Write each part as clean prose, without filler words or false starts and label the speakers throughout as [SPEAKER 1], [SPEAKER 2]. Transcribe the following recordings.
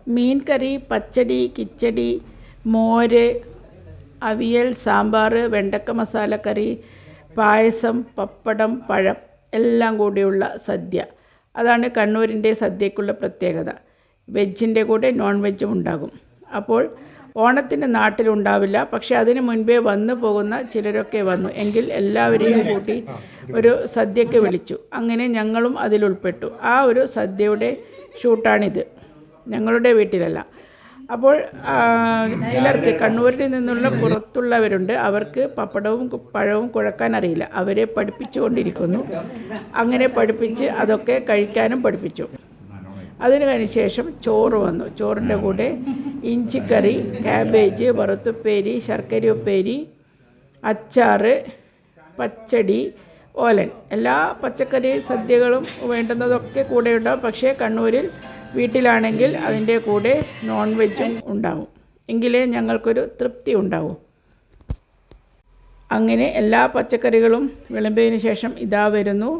[SPEAKER 1] മീൻ കറി, പച്ചടി, കിച്ചടി, മോര്, അവിയൽ, സാമ്പാർ, വെണ്ടക്ക മസാലക്കറി, പായസം, പപ്പടം, പഴം എല്ലാം കൂടിയുള്ള സദ്യ. അതാണ് കണ്ണൂരിൻ്റെ സദ്യക്കുള്ള പ്രത്യേകത. വെജിൻ്റെ കൂടെ നോൺ വെജും ഉണ്ടാകും. അപ്പോൾ ഓണത്തിന് നാട്ടിലുണ്ടാവില്ല, പക്ഷേ അതിന് മുൻപേ വന്നു പോകുന്ന ചിലരൊക്കെ വന്നു എങ്കിൽ എല്ലാവരെയും കൂട്ടി ഒരു സദ്യക്ക് വിളിച്ചു. അങ്ങനെ ഞങ്ങളും അതിലുൾപ്പെട്ടു. ആ ഒരു സദ്യയുടെ ഷൂട്ടാണിത്, ഞങ്ങളുടെ വീട്ടിലല്ല. അപ്പോൾ ചിലർക്ക് കണ്ണൂരിൽ നിന്നുള്ള പുറത്തുള്ളവരുണ്ട്, അവർക്ക് പപ്പടവും പഴവും കുഴക്കാൻ അറിയില്ല. അവരെ പഠിപ്പിച്ചുകൊണ്ടിരിക്കുന്നു. അങ്ങനെ പഠിപ്പിച്ച് അതൊക്കെ കഴിക്കാനും പഠിപ്പിച്ചു. അതിന് കഴിഞ്ഞ ശേഷം ചോറ് വന്നു. ചോറിൻ്റെ കൂടെ ഇഞ്ചിക്കറി, കാബേജ്, വറുത്തുപ്പേരി, ശർക്കര ഉപ്പേരി, അച്ചാർ, പച്ചടി, ഓലൻ, എല്ലാ പച്ചക്കറി സദ്യകളും വേണ്ടുന്നതൊക്കെ കൂടെ ഉണ്ടാവും. പക്ഷേ കണ്ണൂരിൽ വീട്ടിലാണെങ്കിൽ അതിൻ്റെ കൂടെ നോൺ വെജും ഉണ്ടാവും, എങ്കിലേ ഞങ്ങൾക്കൊരു തൃപ്തി ഉണ്ടാവും. അങ്ങനെ എല്ലാ പച്ചക്കറികളും വിളമ്പിയതിന് ശേഷം ഇതാ വരുന്നു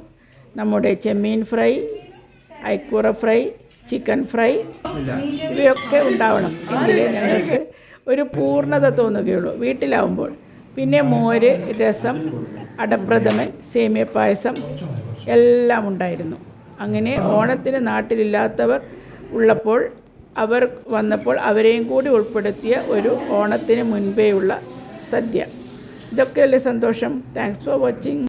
[SPEAKER 1] നമ്മുടെ ചെമ്മീൻ ഫ്രൈ, അയക്കൂറ ഫ്രൈ, ചിക്കൻ ഫ്രൈ. ഇവയൊക്കെ ഉണ്ടാവണം, എങ്കിലേ ഞങ്ങൾക്ക് ഒരു പൂർണ്ണത തോന്നുകയുള്ളൂ വീട്ടിലാവുമ്പോൾ. പിന്നെ മോര്, രസം, അടപ്രഥമൻ, സേമിയ പായസം എല്ലാം ഉണ്ടായിരുന്നു. അങ്ങനെ ഓണത്തിന് നാട്ടിലില്ലാത്തവർ ഉള്ളപ്പോൾ, അവർ വന്നപ്പോൾ അവരെയും കൂടി ഉൾപ്പെടുത്തിയ ഒരു ഓണത്തിന് മുൻപേയുള്ള സദ്യ. ഇതൊക്കെയല്ലേ സന്തോഷം. Thanks for watching.